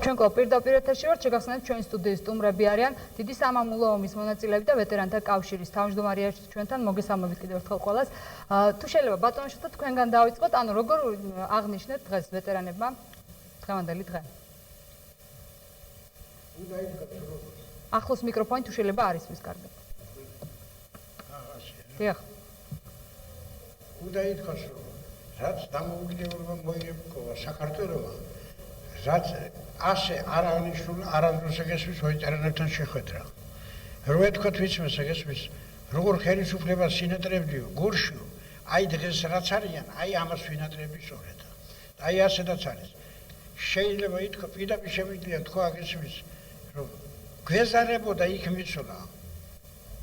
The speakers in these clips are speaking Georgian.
ჩვენ პირდაპირ ეთერში ვართ, შეგახსენებთ ჩვენი სტუდიის სტუმრები არიან დიდი სამამულო ომის მონაწილეები და ვეტერანთა კავშირის თავმჯდომარე ჩვენთან მოგესალმებით კიდევ ერთხელ ყველას. თუ შეიძლება ბატონიშვილო თქვენგან დავიწყოთ, ანუ როგორ აღნიშნეთ დღეს ვეტერანებმა დღევანდელი დღე? ახლოს მიკროფონი თუ შეიძლება არის მის კარგად. დიახ. უნდა ითქვას, რომ რაც დამოუკიდებლობა მოიგებდა საქართველოსმა, რაც ასე არ აღნიშნულა არანდროს ეგესმის ვეტერანებთან შეხვედრა. რო ეთქვათ ვიცმეს ეგესმის, როგორ ხელისუფლება სინატრებდიო, გურშიო, აი დღეს რაც არიან, აი ამას ვინატრები სწორედ. აი ასედაც არის. შეიძლება ითქვა, პირდაპირ შემიძლია თქვა ეგესმის, რომ გვეზარებოდა იქ მისვლა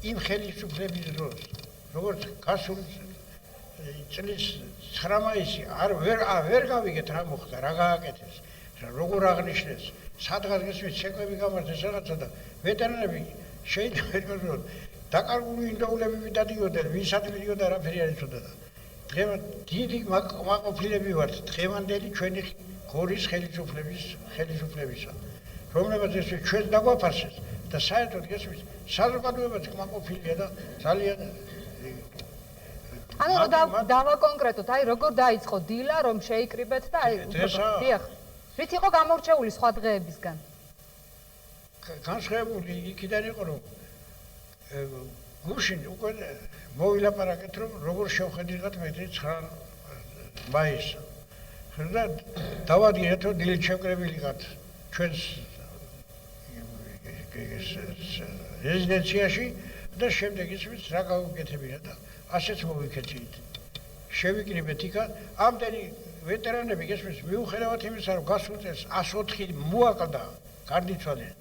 იმ ხელისუფლების დროს, როგორც გასული წლის 9 მაისი ვერ გავიგეთ რა მოხდა, რა გააკეთეს, როგორ აღნიშნეს, სადღაც გესმის ცეკვები გამართეს რაღაცა და ვეტერანები შეიძლება რომ დაკარგული ინდოულები მიდადიოდნენ, ვისაც მიდიოდა არაფერი არ იცოდა და დიდი მაყოფილები ვართ დღევანდელი ჩვენი გორის ხელისუფლებისა, რომლებაც ეს ჩვენ დაგვაფასეს და საერთოდ გესმის საზოგადოებაც მაყოფილია და ძალიან ანუ დავაკონკრეტოთ, აი როგორ დაიწყო დილა, რომ შეიკრიბეთ და აი დიახ. რით იყო გამორჩეული სხვა დღეებისგან? განსხვავებული იქიდან იყო, რომ გუშინ უკვე მოვილაპარაკეთ, რომ როგორ შევხედოთ მეტი 9 მაისს. და დავადგინეთ, რომ დილით შევკრებილიყავთ ჩვენს რეზიდენციაში და შემდეგ ისიც რა გავუკეთებია და ასეც მოვიქეცით. შევიკრიბეთ იქა, ამდენი ვეტერანები გესმის მიუხედავად იმისა, რომ გასულ წელს 104 მოაკლდა გარდაცვალეს.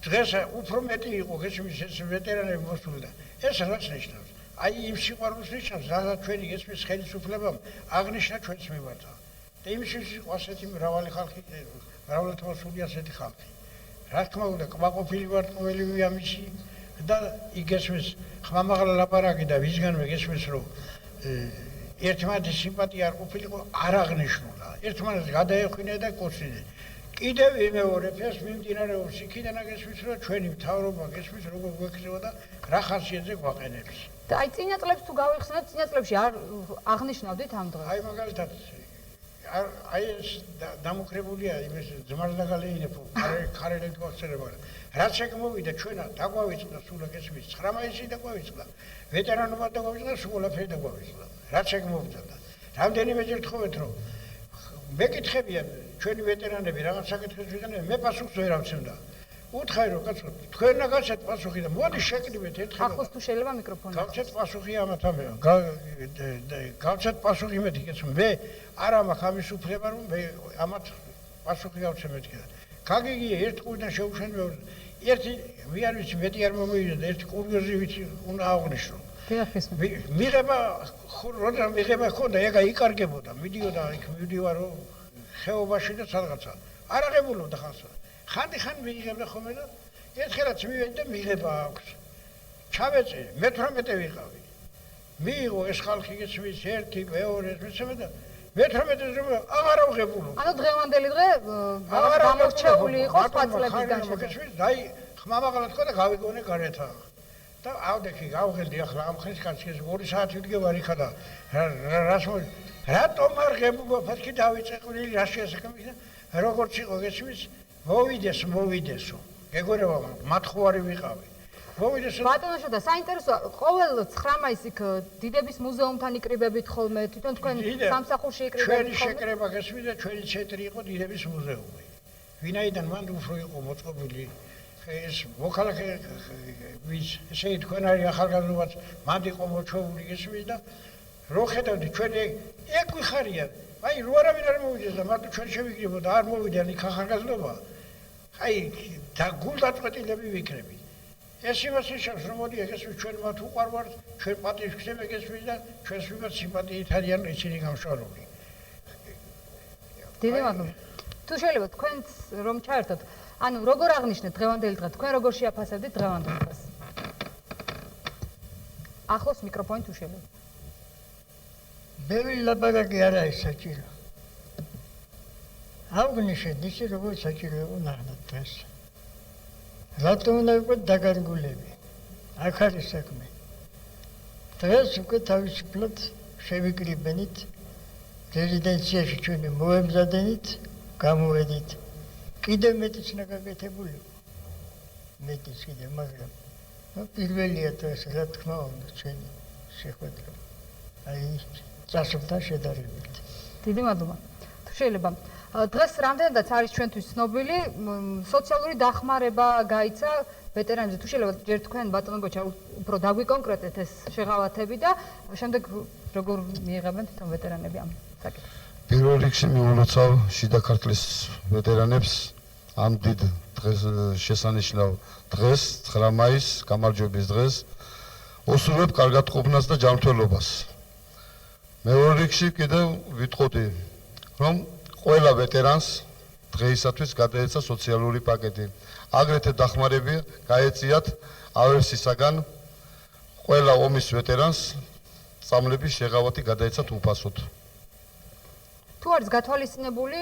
დღეს უფრო მეტი იყო გესმის ეს ვეტერანები მოსული და ეს რაც ნიშნავს? აი იმ სიყვარულს ნიშნავს, რადგან ჩვენი გესმის ხელისუფლებამ აღნიშნა ჩვენს მიმართ. და იმისთვის იყო ასეთი მრავალი ხალხი, მრავლეთმოსული ასეთი ხალხი. რა თქმა უნდა, კმაყოფილი ვართ ყოველივე ამისი და იგესმის ხმამაღლა ლაპარაკი და ვისგანვე გესმის, რომ ერთმანეთის სიმპათია არ ყოფილიყო, არ აღნიშნულა. ერთმანეთს გადაეხვინა და კოცნიდნენ. კიდევ იმეორებ ეს მიმდინარეობს იქიდან აგესმის, რომ ჩვენი მთავრობა გესმის, როგორ გვექცევა და რა ხასიათზე გვაყენებს. და აი წინა წლებს თუ გავიხსენებთ, წინა წლებში არ აღნიშნავდით ამ დღეს? აი მაგალითად აი ეს დამოკრებულია იმის ძმას და გალეინებო, ქარელეთ გვახსენება. რაც შეგმოვიდა ჩვენა დაგვავიწყდა სულ ეგესმის 9 მაისი დაგვავიწყდა. ვეტერანობა დაგვავიწყდა, სულ ყველაფერი დაგვავიწყდა. რაც შეგმოვიდა და რამდენიმეჯერ თხოვეთ, რომ მეკითხებიან ჩვენი ვეტერანები რაღაც საკითხებს ვიყენებენ, მე პასუხს ვერ ავცემდა. უთხარი რომ კაცო, თქვენა გაცეთ პასუხი და მოდი შეკრიბეთ ერთხელ. ახლოს თუ შეიძლება მიკროფონი. გავცეთ პასუხი ამათ ამბება. გავცეთ პასუხი მე თქოს მე არა მაქვს ამის უფლება რომ მე ამათ პასუხი გავცე მეთქე. გაგიგია ერთ ყურიდან შეუშენებო ერთი ვიარ ვიცი მეტი არ მომივიდა და ერთი კურიოზი ვიცი უნდა აღნიშნო. მიღება როცა მიღება ხონდა ეგა იკარგებოდა, მიდიოდა იქ მივდივარო ხეობაში და სადღაცა. არ აღებულობდა ხალხს. ხან მიიღებდა ხოლმე და ერთხელაც მივედი და მიღება აქვს. ჩავეწე, მე 18 ვიყავი. მიიღო ეს ხალხი გესმის ერთი, მეორე, მესამე და მე 18-ს რომ აღარ აღებულო. ანუ დღევანდელი დღე გამორჩეული იყო სხვა წლების განმავლობაში. აი ხმამაღლა თქვა და გავიგონე გარეთ. და ავდექი გავღელდი ახლა ამ ხნის კაცის 2 საათი ვდგევარ იქა და რატომ არ ღებულობ ფეთქი დავიწეყვრილი რა შეესაკამი და როგორც იყო გესმის მოვიდესო ეგორევა მათხოვარი ვიყავი მოვიდესო ბატონო და საინტერესოა ყოველ 9 მაისს იქ დიდების მუზეუმთან იკრიბებით ხოლმე თვითონ თქვენ სამსახურში იკრიბებით ჩვენი შეკრება გესმის და ჩვენი ცენტრი იყო დიდების მუზეუმი ვინაიდან მანდ უფრო იყო მოწყობილი ეს მოქალაქე ვის ესე თქვენ არის ახალგაზრდობაც მანდ იყო მოჩვეული გესმის და რო ხედავდი ჩვენ ეგ ვიხარია აი რო არავინ არ მოვიდეს და მარტო ჩვენ შევიკრიბო და არ მოვიდიან იქ ახალგაზრდობა აი და გულდაწყვეტილები ვიქნები ეს იმას ნიშნავს რომ მოდი ეგესმის ჩვენ მათ უყარვართ ჩვენ პატივს ვქცევთ ეგესმის და ჩვენს მიმართ სიმპათიით არიან ისინი გამშვალული დიდი მადლობა თუ შეიძლება თქვენც რომ ჩაერთოთ ანუ როგორ აღნიშნეთ დღევანდელი დღე თქვენ როგორ შეაფასებდით დღევანდელ დღეს ახლოს მიკროფონი თუ შეიძლება ბევრი ლაპარაკი არ არის საჭირო აღნიშნეთ ის როგორც საჭირო უნახდათ დღეს. რატომ უნდა იყო დაგარგულები? აქ არის საქმე. დღეს უკვე თავისუფლად შევიკრიბენით რეზიდენციაში ჩვენი მოემზადენით, გამოვედით. კიდევ მეტიც უნდა გაკეთებული. მეტიც კიდევ, მაგრამ პირველია დღეს რა თქმა უნდა ჩვენი შეხვედრა. აი წასვლთან შედარებით. დიდი მადლობა. თუ შეიძლება დღეს რამდენადაც არის ჩვენთვის ცნობილი სოციალური დახმარება გაიცა ვეტერანებზე. თუ შეიძლება ჯერ თქვენ ბატონო გოჩა უფრო დაგვიკონკრეტეთ ეს შეღავათები და შემდეგ როგორ მიიღებენ თვითონ ვეტერანები ამ საკითხს. პირველ რიგში მიულოცავ შიდა ქართლის ვეტერანებს ამ დიდ დღეს შესანიშნავ დღეს 9 მაისს გამარჯვების დღეს ოსურვებ კარგად ყოფნას და ჯანმრთელობას. მეორე რიგში კიდევ ვიტყოდი რომ ყველა ვეტერანს დღეისათვის გადაეცა სოციალური პაკეტი. აგრეთვე დახმარები გაეწიათ ავერსისაგან ყველა ომის ვეტერანს წამლების შეღავათი გადაეცათ უფასოდ. თუ არის გათვალისწინებული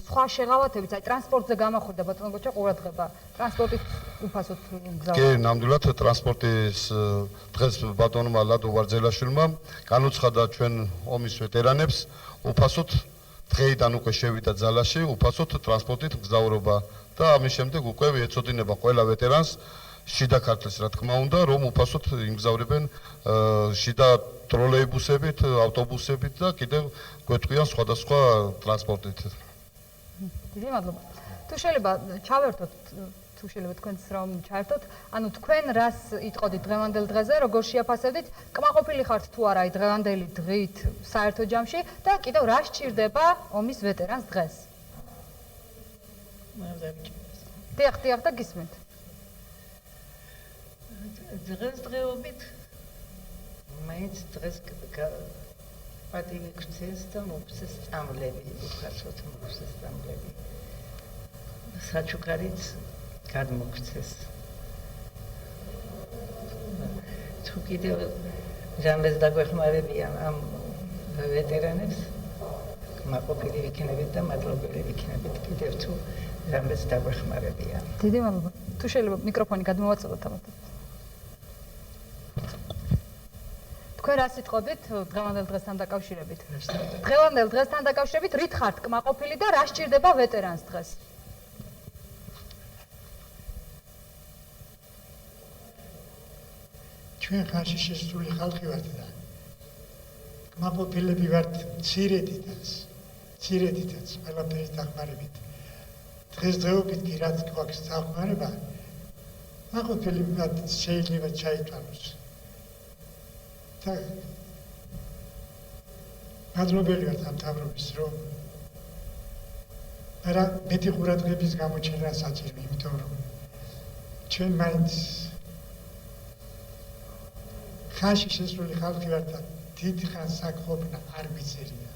სხვა შეღავათებიც, აი ტრანსპორტზე გამახვდა ბატონო გოჩა ყურადღება, ტრანსპორტით უფასოდ გზავნა. კი, ნამდვილად ტრანსპორტის დღეს ბატონმა ლადო ვარძელაშვილმა განუცხადა ჩვენ ომის ვეტერანებს უფასოდ დღეიდან უკვე შევიდა ძალაში, უფასოდ ტრანსპორტით გზავრობა და ამის შემდეგ უკვე ეწოდინება ყველა ვეტერანს შიდა ქართლის რა თქმა უნდა, რომ უფასოდ იმგზავრებენ შიდა ტროლეიბუსებით, ავტობუსებით და კიდევ გვეთქვიან სხვადასხვა ტრანსპორტით. დიდი მადლობა. თუ შეიძლება ჩავერთოთ, თუ შეიძლება თქვენც რომ ჩაერთოთ, ანუ თქვენ რას იტყოდით დღევანდელ დღეზე, როგორ შეაფასებდით, კმაყოფილი ხართ თუ არა აი დღევანდელი დღით საერთო ჯამში და კიდევ რა სჭირდება ომის ვეტერანს დღეს? დიახ და გისმენთ. დღესდღეობით მაინც დღეს პატივი გწეს და მოგწეს წამლები, უხასოდ მოგწეს წამლები. საჩუქარიც გადმოგწეს. თუ კიდევ რამეს დაგვეხმარებიან ამ ვეტერანებს, კმაყოფილი ვიქნებით და მადლობელი ვიქნებით კიდევ თუ რამეს დაგვეხმარებიან. დიდი მადლობა. თუ შეიძლება მიკროფონი გადმოვაწოდოთ ამათგან. თქვენ რა სიტყვებით დღევანდელ დღესთან დაკავშირებით? დღევანდელ დღესთან დაკავშირებით რით ხართ კმაყოფილი და რა სჭირდება ვეტერანს დღეს? ჩვენ ხარში შესული ხალხი ვართ და კმაყოფილები ვართ მცირედითაც ყველაფრის დახმარებით. დღესდღეობით კი რაც გვაქვს დახმარება, კმაყოფილებად შეიძლება ჩაითვალოს. და მადლობელი ვართ ამ თავრობის რომ არა მეტი ყურადღების გამოჩენა საჭირო, იმიტომ რომ ჩვენ მაინც ხარში შესული ხალხი ვართ და დიდი ხანს საკუთრება არ ვიცერია.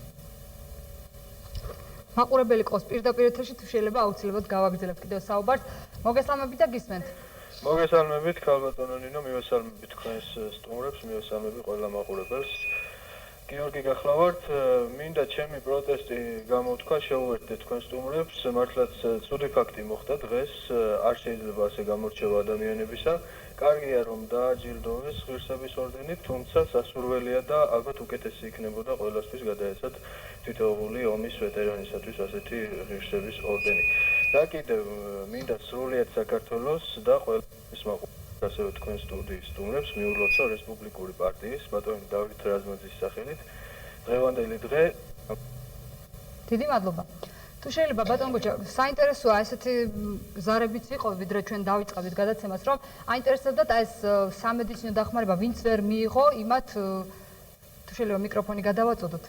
მაყურებელი ყავს პირდაპირ ეთერში, თუ შეიძლება აუცილებლად გავაგრძელებთ კიდევ საუბარს. მოგესალმებით და გისმენთ. მოგესალმებით, ქალბატონო ნინო, მივესალმებით თქვენს სტუმრებს, მივესალმები ყველა მაყურებელს. გიორგი გახლავართ, მინდა ჩემი პროტესტი გამოვთქვა, შეუერთდეთ თქვენ სტუმრებს, მართლაც ცუდი ფაქტი მოხდა დღეს, არ შეიძლება ასე გამორჩევა ადამიანებისა. კარგია რომ დააჯილდოვეს ღირსების ორდენით, თუმცა სასურველია და ალბათ უკეთესი იქნებოდა ყველასთვის გადაეცათ თითოეული ომის ვეტერანისათვის ასეთი ღირსების ორდენი. და კიდევ მინდა სრულიად საქართველოს და ყველას მაყურებელს, ასევე თქვენ სტუდიის სტუმრებს მიულოცავ რესპუბლიკური პარტიის ბატონ დავით რაზმაძის სახელით დღევანდელი დღე. დიდი მადლობა. თუ შეიძლება ბატონ გოჩა, საინტერესოა ესეთი ზარებიც იყო, ვიდრე ჩვენ დავიწყებთ გადაცემას, რომ აინტერესებდათ ეს სამედიცინო დახმარება, ვინც ვერ მიიღო, იმათ თუ შეიძლება მიკროფონი გადავაწოდოთ.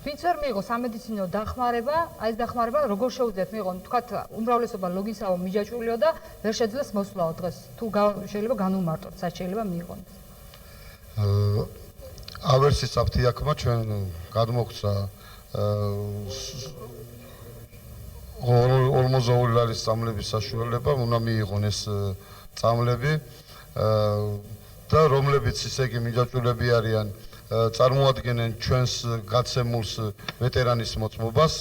ვინც ვერ მიიღო სამედიცინო დახმარება, აი ეს დახმარება როგორ შეუძლიათ მიიღონ? თქვათ, უმრავლესობა ლოგინსაო მიჯაჭვულიო და ვერ შეძლეს მოსვლაო დღეს. თუ შეიძლება განუმარტოთ, სად შეიძლება მიიღონ? ავერსის საფთიაქმა ჩვენ გადმოგცა ორმოზაული არის წამლების საშუალება, უნდა მიიღონ ეს წამლები და რომლებიც ისე იგი მიჯაჭვულები არიან წარმოადგენენ ჩვენს გაცემულს ვეტერანის მოწმობას,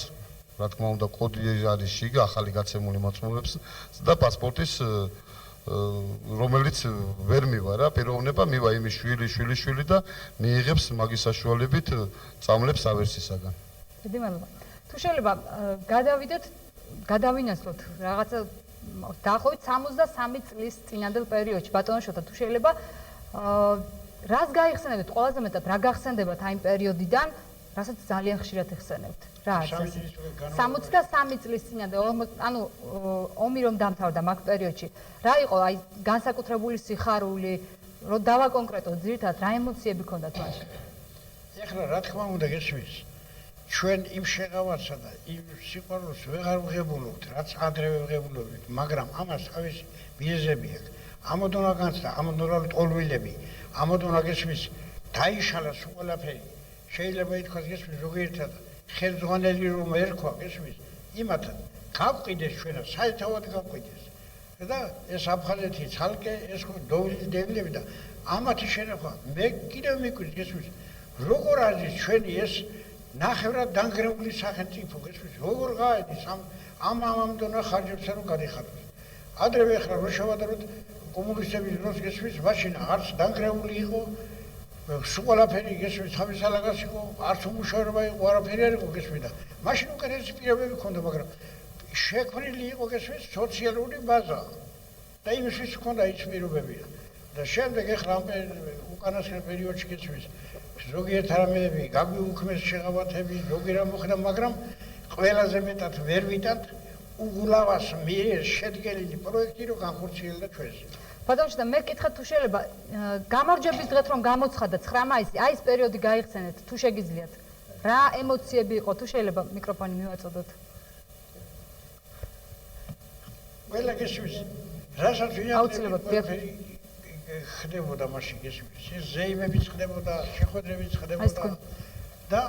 რა თქმა უნდა, კოდი არის შიგ ახალი გაცემული მოწმობებს და პასპორტის რომელიც ვერ მივა რა, პიროვნება მივა იმის შვილი და მიიღებს მაგის საშუალებით წამლებს ავერსისაგან. დიდი მადლობა. თუ შეიძლება გადავინაცვლოთ რაღაცა დაახლოებით 63 წლის წინანდელ პერიოდში ბატონო შოთა თუ შეიძლება რას გაიხსენებთ ყველაზე მეტად რა გახსენდებათ აი იმ პერიოდიდან რასაც ძალიან ხშირად იხსენებთ რა არის 63 წლის წინანდელ ანუ ომი რომ დამთავრდა მაგ პერიოდში რა იყო აი განსაკუთრებული სიხარული რომ დავაკონკრეტოთ ძირითადად რა ემოციები ქონდათ მაშინ ეხლა რა თქმა უნდა გესმის ჩვენ იმ შეღავასა და იმ სიყვარულს ვეღარ ვღებულობთ რაც ადრევე ვღებულობთ მაგრამ ამას თავისი მიზეზები აქვს ამოდონა განცდა ამოდონა ტოლვილები ამოდონა გესმის დაიშალა სულ ყველაფერი შეიძლება ითქვას გესმის ზოგიერთად ხელმძღვანელი რომ ერქვა გესმის იმათად გავყიდეს ჩვენა საერთოდ გავყიდეს და ეს აფხაზეთი ცალკე ეს დოვილები და ამათი შენახვა მე კიდევ მიკვირს გესმის როგორ არის ჩვენი ეს ნახევრად დანგრეული სახელმწიფო გესმის როგორ გაედის ამ დონა ხარჯებსა რომ გადიხაროს ადრევე ახლა რო შევადაროთ კომუნისტების დროს გესმის მაშინ არც დანგრეული იყო სულ ყველაფერი გესმის თავისალაგას იყო არც უმუშევრობა იყო არაფერი არ იყო გესმის და მაშინ უკეთესი პირობები ჰქონდა მაგრამ შექმნილი იყო გესმის სოციალური ბაზა და იმისთვის ჰქონდა ის პირობები და შემდეგ ახლა ამ უკანასკნელ პერიოდში გესმის ზოგიერთ რამეები გაგვიუქმეს შეღავათები ზოგი რამ მოხდა მაგრამ ყველაზე მეტად ვერ ვიტანთ უგულავას მიერ შედგენილი პროექტი რომ განხორციელდა ჩვენს ბატონო და მე გკითხეთ თუ შეიძლება გამარჯვების დღეთ რომ გამოცხადა 9 მაისი აი ეს პერიოდი გაიხსენეთ თუ შეგიძლიათ რა ემოციები იყო თუ შეიძლება მიკროფონი მივაწოდოთ ყველა გესმის რასაც ვინაულებად ხდებოდა მაშინ გესმის ეს ზეიმებიც ხდებოდა შეხვედრებიც ხდებოდა და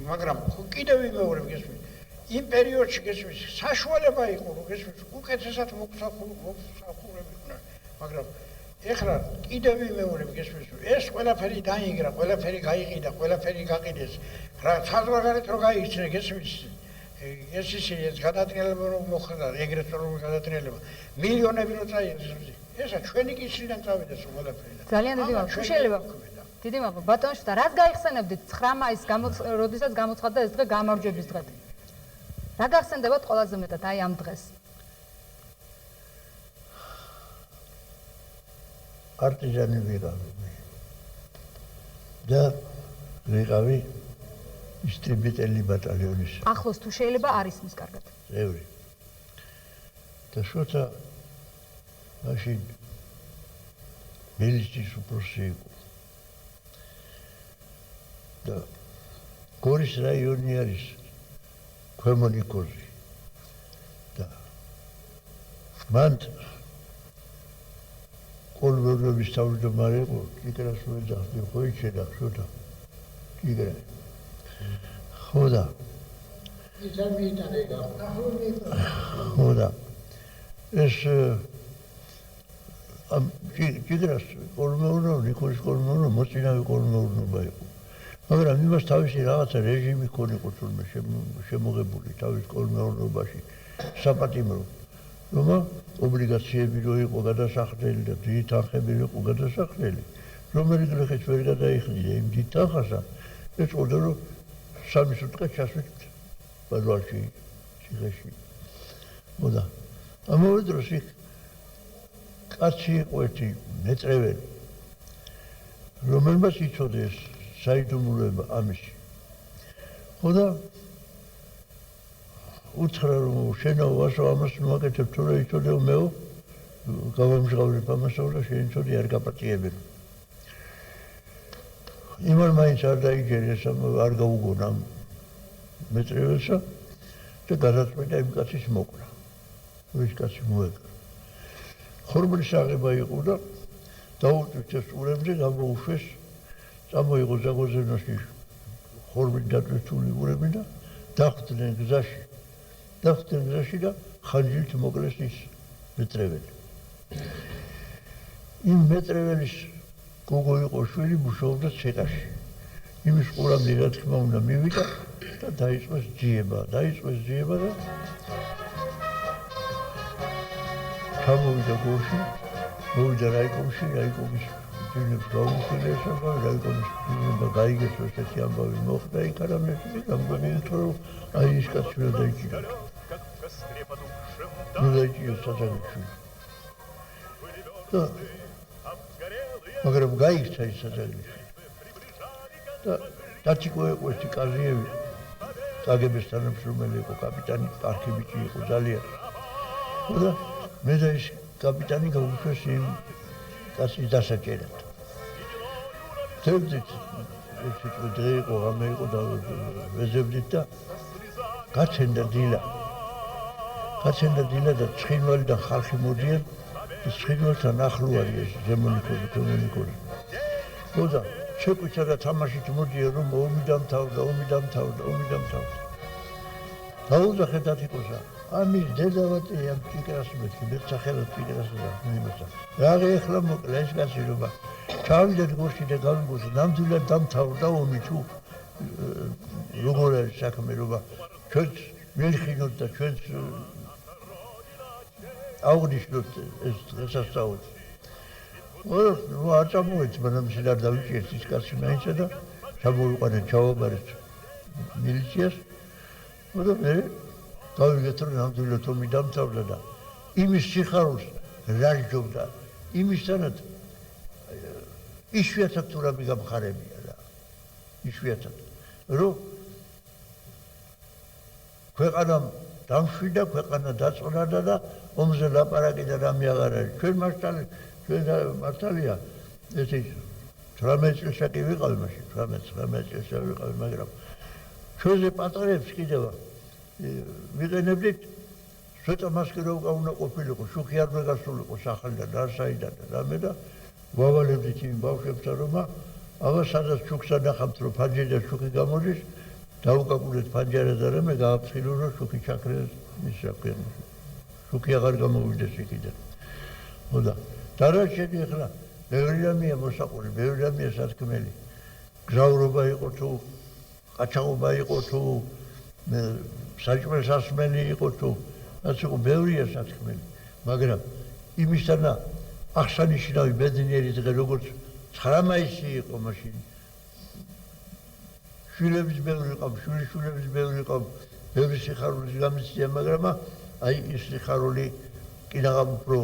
მაგრამ კიდევ ვიმეორებ გესმის იმ პერიოდში გესმის საშუალება იყო რომ გესმის უკეთესად მოგსახურები ხნა მაგრამ ეხლა კიდევ ვიმეორებ გესმის ეს ყველაფერი დაინგრა ყველაფერი გაიყიდა ყველაფერი გაყიდეს რა საზღვარგარეთ რო გაიქცნენ გესმის ეს ის გადატრიალება რომ მოხდა ეგრეთ რომ გადატრიალება მილიონები რო წაიღეს ესა ჩვენი კისრიდან წავიდა სულ ყველაფერი ძალიან დიდი მადლობა თუ შეიძლება დიდი მადლობა ბატონო და რას გაიხსენებდით 9 მაისს როდესაც გამოცხადდა ეს დღე გამარჯვების დღე რა გახსენდებათ ყველაზე მეტად აი ამ დღეს პარტიზანი ვიყავი და ვიყავი ისტრიბიტელი ბატალიონის ახლოს თუ შეიძლება არის მის კარგად წევრი და შოთა მაშინ მილიციის უფროსი იყო და გორის რაიონი არის ქვემო ნიკოზი და მან კოლმეურნეობის თავმჯდომარე იყო ჭიგრას უეძახდი ხო იჩენა შოთა ჭიგრა ხოდა ხოდა ეს ამ ჭიგრას კოლმეურნეობა ნიკოზის კოლმეურნეობა მოწინავე კოლმეურნეობა იყო მაგრამ იმას თავისი რაღაცა რეჟიმი ქონიყო თურმე შემოღებული თავის კოლმეურნეობაში საპატიმრო რომ ობლიგაციები რო იყო გადასახდელი და დიდი თანხები რო იყო გადასახდელი რომელი გლეხიც ვერ გადაიხდიდა იმ დიდ თანხასა ეწოდა რომ 3 სუტყე ჩასვით ბაზარში ციხეში მოდა ამავე დროს იქ კაცი იყო ერთი მეწრეველი რომელმაც იცოდა ეს საიდუმლოება ამისი ხოდა უთხრა რომ შენო ვასო ამას მოაკეთებ თუ რა იცოდე მეო გავამჟღავნებ ამასო და შენ იცოდი არ გაპატიებენ იმან მაინც არ დაიჯერეს არ გაუგონა მეწრეველსა და გადაწყვიტა იმ კაცის მოკლა ის კაცი მოეკრა ხორმლის აღება იყო და დაუწვით ურებზე გამოუშვეს წამოიღო ზაგოზენოში ხორმით დატვირთული ურები და დახვდნენ გზაში და ხანჯით მოკლეს ის მეტრეველი იმ მეტრეველის გოგო იყო შვილი, მუშაობდა ცეკაში. იმის ყურამდე რა თქმა უნდა მივიდა და დაიწყეს ძიება და ჩამოვიდა გორში, მოვიდა რაიკომში, რაიკომის ძინებს გაუმხილესება, რაიკომის ძინება გაიგეს, რომ ესეთი ამბავი მოხდა იქ არამეთქი, გამგონიათ, რომ აი ის კაცი რა დაიჭირა. ნუ დაიჭირა სასაგებში. და მაგრამ გაიქცა ის სასაგებში. და დარჩიკო იყო ეს კაზიევი, წაგების თანამშრომელი იყო, კაპიტანი არქიბიჭი იყო ძალიან. და მე და ის კაპიტანი გავუშვეს იმ კაცის დასაჭერად. თევზით ეს დღე იყო, რამე იყო და ვეზებდით და გაცენდა დილა და ცხინვალიდან ხალხი მოდიან და ცხინვალთან ახლო არის ეს ზემონიკოზი, კომუნიკოზი. და შეკვეთა და თამაშით მოდიან რომ ომი დამთავრდა. დაუძახეთ ათიკოსა. ამის დედავატი ამ ჭიკრას მეთქი, მე სახელად ჭიკრას და იმასა. რა ეხლა მოკლა ეს კაცი რომ ჩავიდეთ გორში და გავიგოთ, ნამდვილად დამთავრდა ომი თუ როგორ არის საქმე რომ ჩვენც მელხინოთ და ჩვენც აღვნიშნოთ ეს დღესასწაული. ნუ არ წამოვეც, მაგრამ ისე არ დავიჭერთ ის კაცი მაინცა და ჩამოვიყვანეთ, ჩავაბარეთ მილიციას. და მე გავიგეთ რომ ნამდვილად ომი დამთავრდა და იმის სიხარულს რაჟობდა, იმისთანაც იშვიათად თუ რამე გამხარებია რა. იშვიათად. რომ ქვეყანამ დამშვიდა, ქვეყანა დაწყნარდა და ომზე ლაპარაკი და რამე აღარ არის. ჩვენ მართალია ესე 18 წელსაკი ვიყავი მაშინ, 18 წელსაკი ვიყავი, მაგრამ ჩვენზე პატრონებს კიდევ ვიყენებდით ცოტა მასკი რო უნდა ყოფილიყო, შუქი არ მეგასულიყო სახელიდან, რასაიდან და რამე და ვავალებდით იმ ბავშვებთან რომ აღარ სადაც შუქსა ნახავთ რომ ფანჯერი და შუქი გამოდის, დაუკაკულეთ ფანჯარა და რამე გააფრთხილო რომ შუქი ჩაქრეს ის რა ქვია. შუქი აღარ გამოვიდეს იქიდან. და დარაჩენი ახლა ბევრი რამეა მოსაყური, ბევრი რამეა სათქმელი. გზავრობა იყო თუ ყაჩაღობა იყო თუ საჭმელსასმელი იყო თუ რაც იყო ბევრია სათქმელი. მაგრამ იმისთანა აღსანიშნავი ბედნიერი დღე როგორც 9 მაისი იყო მაშინ. შვილების ბევრი იყო, შვილიშვილების ბევრი იყო, ბევრი სიხარულის გამიცდია, მაგრამ აი ის სიხარული კიდევ უფრო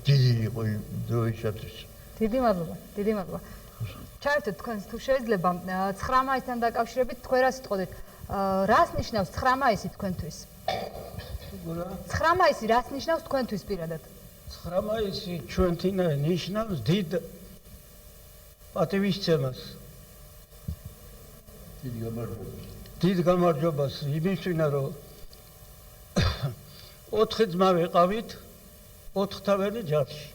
დიდი იყო იმ დროისათვის. დიდი მადლობა. ჩაერთეთ თქვენს თუ შეიძლება 9 მაისთან დაკავშირებით თქვენ რა სიტყოდით? რას ნიშნავს 9 მაისი თქვენთვის? 9 მაისი რას ნიშნავს თქვენთვის პირადად? 9 მაისი ჩვენთვინა ნიშნავს დიდ პატივისცემას. დიდ გამარჯვებას იმისთვინა რომ 4 ძმა ვიყავით 4 თაველი ჯარში.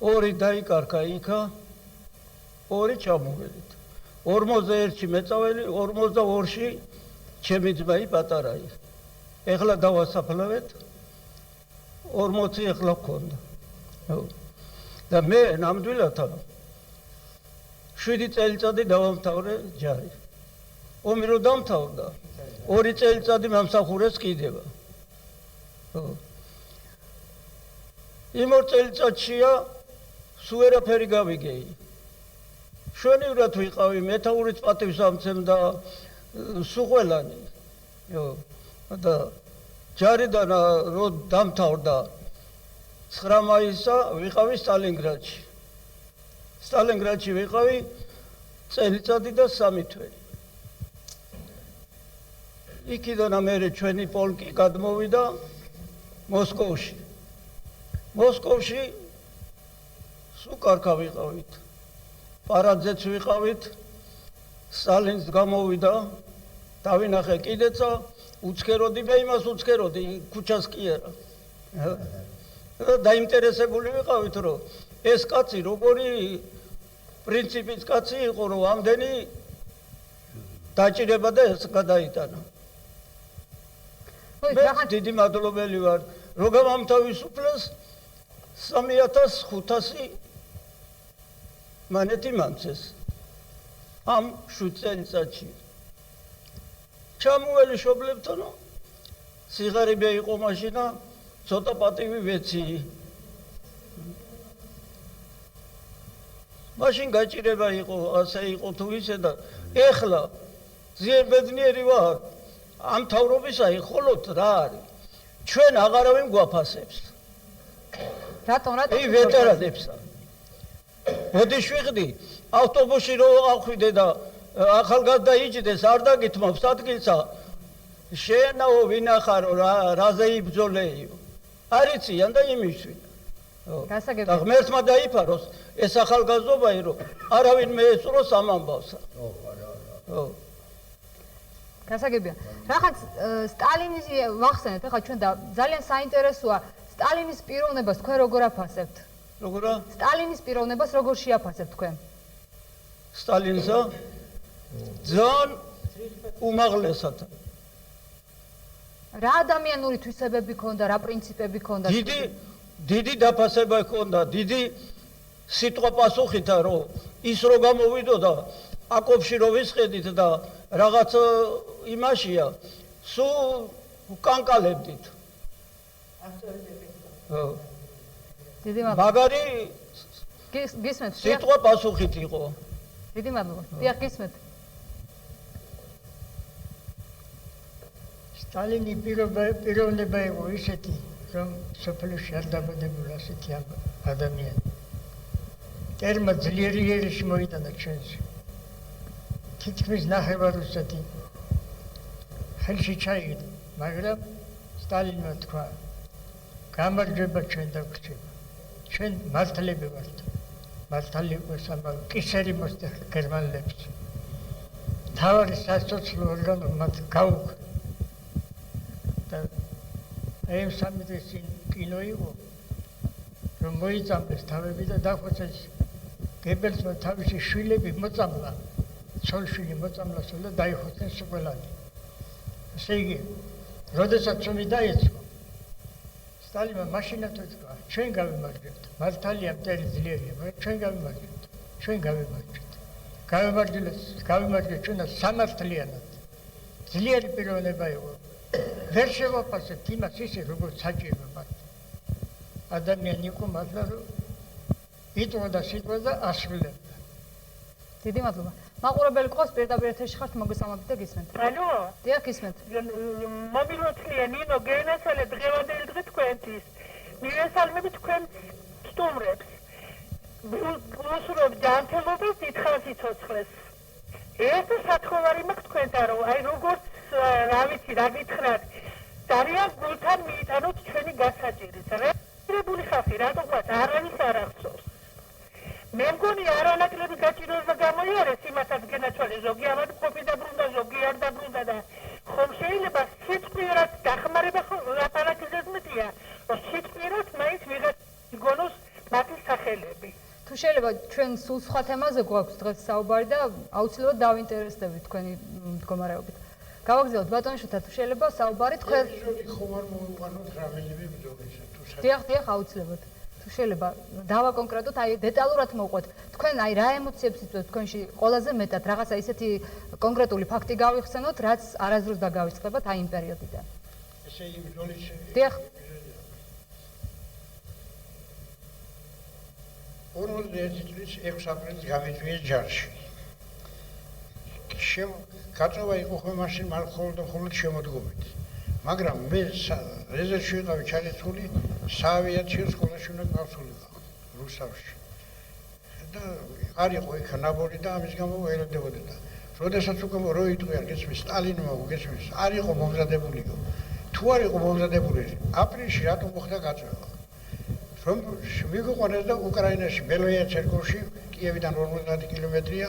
2 დაიკარგა იქა, 2 ჩამოვედით. 41-ში მეწაველი, 42-ში ჩემი ძმაი პატარაი. ეხლა დავასაფლავეთ. 40 ეხლა გქონდა. და მე ნამდვილად 7 წელიწადი დავამთავრე ჯარი. ომი რო დამთავრდა, 2 წელიწადი მომსახურეს კიდევა. იმ 2 წელიწადშია სულ ვერაფერი გავიგეი. შვენივრად ვიყავი, მეთაურიც პატივს ამცემდა სულ ყველანი. და ჯარიდან რო დამთავრდა 9 მაისსა ვიყავი სტალინგრადში. სტალინგრადში ვიყავი წელიწადი და 3 თვე. იქიდან მერე ჩვენი პოლკი გადმოვიდა მოსკოვში. მოსკოვში სულ კარგა ვიყავით. პარაძეც ვიყავით. სტალინს გამოვიდა, დავინახე კიდეცა, უცქეროდი, მე იმას უცქეროდი, ქუჩას კი არა. დაინტერესებული ვიყავით, რომ ეს კაცი როგორი პრინციპის კაცი იყო, რომ ამდენი დაჭირება და ეს გადაიტანა. მე დიდი მადლობელი ვარ, რომ ამთავისუფლეს 3500 მანეთი მამცეს ამ 7 წელიწადში ჩამუველი შობლებთანო სიღარიბე იყო მაშინა ცოტა პატივი ვეცი მაშინ გაჭირება იყო ასე იყო თუ ისე და ეხლა ძლიერ ბედნიერი ვარ ამ თავრობისა იხოლოთ რა არის ჩვენ აღარავინ გვაფასებს რატომ ე ვეტერანებსა მოდი შვიხდი ავტობუსში რო ახვიდე და ახალგაზრდა იჯდეს არ დაგითმობს ადგილსა შენაო ვინახარო რაზე იბრძოლეიო არიციან და იმისვი გასაგებია და ღმერთმა დაიფაროს ეს ახალგაზრდობა ირო არავინ მეეწროს ამ ამბავსა ხო გასაგებია რაღაც სტალინის ვახსენეთ ახლა ჩვენ და ძალიან საინტერესოა სტალინის პიროვნებას თქვენ როგორ აფასებთ როგორა სტალინის პიროვნებას როგორ შეაფასებთ თქვენ სტალინსა ძალიან უმაღლესად რა ადამიანური თვისებები ქონდა რა პრინციპები ქონდა დიდი დაფასება ქონდა დიდი სიტყვა პასუხითა რომ ის რო გამოვიდოდა აკოფში რო ვისხედით და რაღაც იმაშია სულ კანკალებდით დიდი მადლობა მაგარი გისმენთ სიტყვა პასუხით იყო დიდი მადლობა დიახ გისმენთ სტალინი პიროვნება იყო ისეთი რომ სოფელში არ დაბადებულა ასეთი ადამიანი ტერმა ძლიერი იერიში მოიტანა ჩვენში თითქმის ნახევარუსეთი ხელში ჩაიგდა მაგრამ სტალინმა თქვა გამარჯვება ჩვენ დაგვჭირდება ჩვენ მართლები ვართ მართალი მოსამა კისერი მოსდეხ გერმანელებს თავარი სასოციალო ორგანო მათ გაუქ და ამ სამედის კინო იყო რომ მოიწამეს თავები და დახოცეს გებელსმა თავისი შვილები მოწამლა ცოლ-შვილი მოწამლა და დაიხოცეს ყველანი ესე იგი როდესაც ომი დაიწყო სტალინმა მაშინაც თქვა ჩვენ გავიმარჯვებთ მართალია მტერი ძლიერია მაგრამ ჩვენ გავიმარჯვებთ ჩვენ გავიმარჯვეთ ჩვენაც სამართლიანად ძლიერი პიროვნება იყო ვერ შევაფასებთ იმას ისე როგორც საჭირო მათ ადამიანი იყო მართლა რომ იტყვა და სიტყვა და ასრულებდა დიდი მადლობა მაყურებელი ყავს პირდაპირ ეთერში ხართ მოგესალმებით და გისმენთ ალო დიახ გისმენთ მობილოთლია ნინო გენასალე დღევანდელი დღე თქვენთვის მივესალმები თქვენ სტუმრებს ვუსურვებ ჯანმრთელობას დიდხანს სიცოცხლეს ეს სათხოვარი მაქვს თქვენთან რომ აი როგორც რა ვიცი რა გითხრათ ძალიან გულთან მიიტანოთ ჩვენი გასაჭირით რებული ხალხი რატომაც არავის არ აღწევს მე მგონი არანაკლები გაჭირვება გამოიარეს იმასაც გენაცვალე ზოგი ამად ყოფი დაბრუნდა ზოგი არ დაბრუნდა და ხომ შეიძლება სიტყვიერად დახმარება ლაპარაკიზეს მეტია რომ სიტყვიერად მაინც ვიღაც იგონოს მათი სახელები თუ შეიძლება ჩვენ სულ სხვა თემაზე გვაქვს დღეს საუბარი და აუცილებლად დავინტერესდებით თქვენი მდგომარეობით გავაგზავნოთ ბატონიშვილთან თუ შეიძლება საუბარი თქვენ ხომ არ მოვიყვანოთ რაველები ბრძოლისა თუ დიახ აუცილებლად თუ შეიძლება დავაკონკრეტოთ აი დეტალურად მოვყვეთ თქვენ აი რა ემოციებს იწვევთ თქვენში ყველაზე მეტად რაღაცა ისეთი კონკრეტული ფაქტი გავიხსენოთ რაც არასდროს დაგავიწყდებათ აი იმ პერიოდიდან ესე იგი ბრძოლის დიახ 41 წლის 6 აპრილს გამიწვიეს ჯარში კაცოვა იყო ხოლმე მაშინ მხოლოდ შემოდგომით მაგრამ მე რეზერვში ვიყავი ჩალეცული საავიაციო სკოლაში უნდა გავსულიყო რუსთავში და არ იყო იქ ნაბორი და ამის გამო ველოდებოდი და როდესაც უკვე რო იტყვია გესმის სტალინმა უგესმის არ იყო მომზადებულიყო თუ არ იყო მომზადებული აპრილში რატომ მოხდა გაწევა რომ მიგვიყვანეს და უკრაინაში ბელოია ცერკოვში კიევიდან 50 კილომეტრია